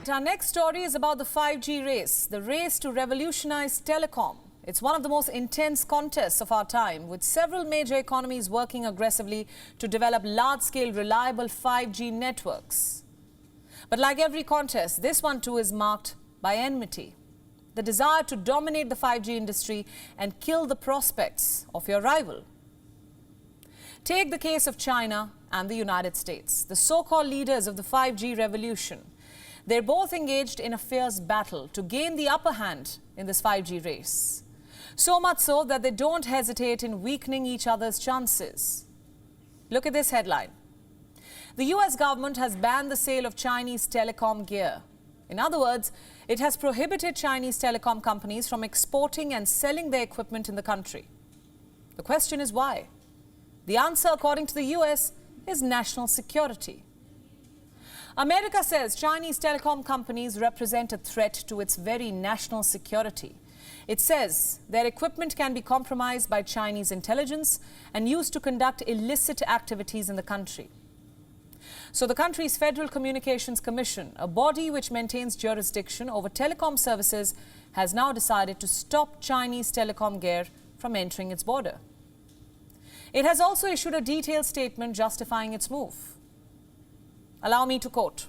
Our next story is about the 5G race, the race to revolutionize telecom. It's one of the most intense contests of our time, with several major economies working aggressively to develop large-scale, reliable 5G networks. But like every contest, this one too is marked by enmity. The desire to dominate the 5G industry and kill the prospects of your rival. Take the case of China and the United States, the so-called leaders of the 5G revolution. They're both engaged in a fierce battle to gain the upper hand in this 5G race. So much so that they don't hesitate in weakening each other's chances. Look at this headline. The US government has banned the sale of Chinese telecom gear. In other words, it has prohibited Chinese telecom companies from exporting and selling their equipment in the country. The question is why? The answer, according to the US, is national security. America says Chinese telecom companies represent a threat to its very national security. It says their equipment can be compromised by Chinese intelligence and used to conduct illicit activities in the country. So the country's Federal Communications Commission, a body which maintains jurisdiction over telecom services, has now decided to stop Chinese telecom gear from entering its border. It has also issued a detailed statement justifying its move. Allow me to quote.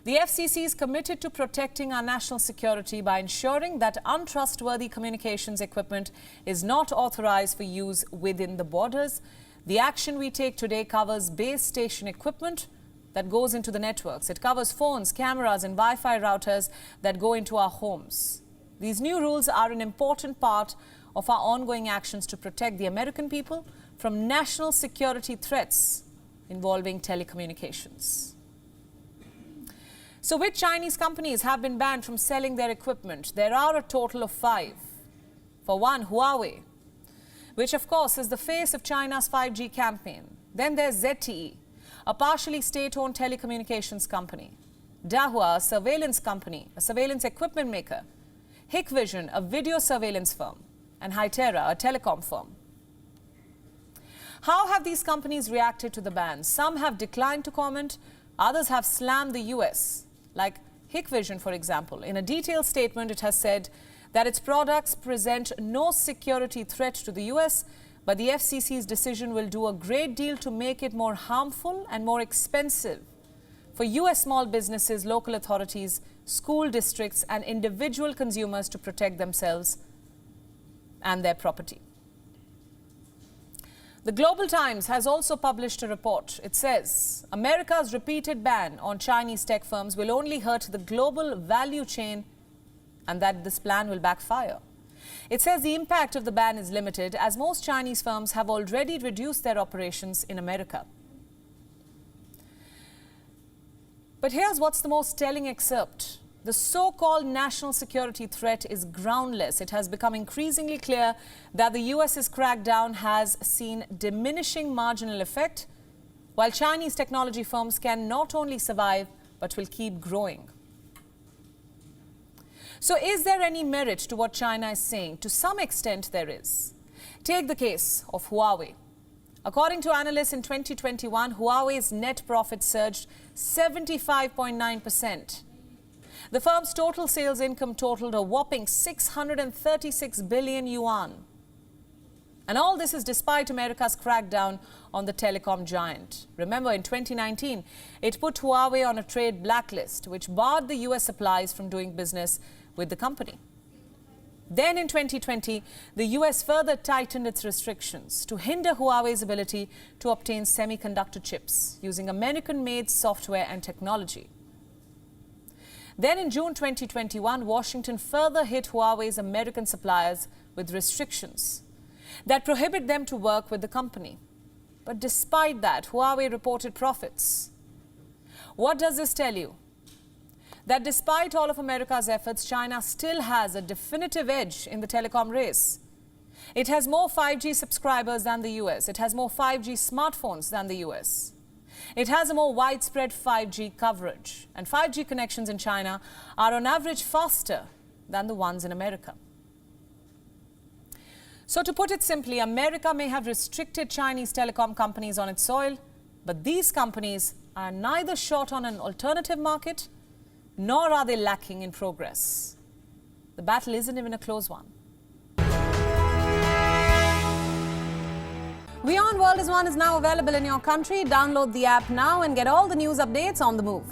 The FCC is committed to protecting our national security by ensuring that untrustworthy communications equipment is not authorized for use within the borders. The action we take today covers base station equipment that goes into the networks. It covers phones, cameras and Wi-Fi routers that go into our homes. These new rules are an important part of our ongoing actions to protect the American people from national security threats involving telecommunications. So which Chinese companies have been banned from selling their equipment? There are a total of 5. For one, Huawei, which of course is the face of China's 5G campaign. Then there's ZTE, a partially state-owned telecommunications company. Dahua, a surveillance company, a surveillance equipment maker. Hikvision, a video surveillance firm. And Hytera, a telecom firm. How have these companies reacted to the ban? Some have declined to comment, others have slammed the US. Like Hikvision, for example. In a detailed statement, it has said that its products present no security threat to the US, but the FCC's decision will do a great deal to make it more harmful and more expensive for US small businesses, local authorities, school districts, and individual consumers to protect themselves and their property. The Global Times has also published a report. It says America's repeated ban on Chinese tech firms will only hurt the global value chain and that this plan will backfire. It says the impact of the ban is limited as most Chinese firms have already reduced their operations in America. But here's what's the most telling excerpt. The so-called national security threat is groundless. It has become increasingly clear that the US's crackdown has seen diminishing marginal effect, while Chinese technology firms can not only survive, but will keep growing. So is there any merit to what China is saying? To some extent, there is. Take the case of Huawei. According to analysts in 2021, Huawei's net profit surged 75.9%. The firm's total sales income totaled a whopping 636 billion yuan. And all this is despite America's crackdown on the telecom giant. Remember, in 2019, it put Huawei on a trade blacklist, which barred the US supplies from doing business with the company. Then in 2020, the US further tightened its restrictions to hinder Huawei's ability to obtain semiconductor chips using American-made software and technology. Then in June 2021, Washington further hit Huawei's American suppliers with restrictions that prohibit them to work with the company. But despite that, Huawei reported profits. What does this tell you? That despite all of America's efforts, China still has a definitive edge in the telecom race. It has more 5G subscribers than the US. It has more 5G smartphones than the US. It has a more widespread 5G coverage, and 5G connections in China are on average faster than the ones in America. So to put it simply, America may have restricted Chinese telecom companies on its soil, but these companies are neither short on an alternative market nor are they lacking in progress. The battle isn't even a close one. WION World is now available in your country. Download the app now and get all the news updates on the move.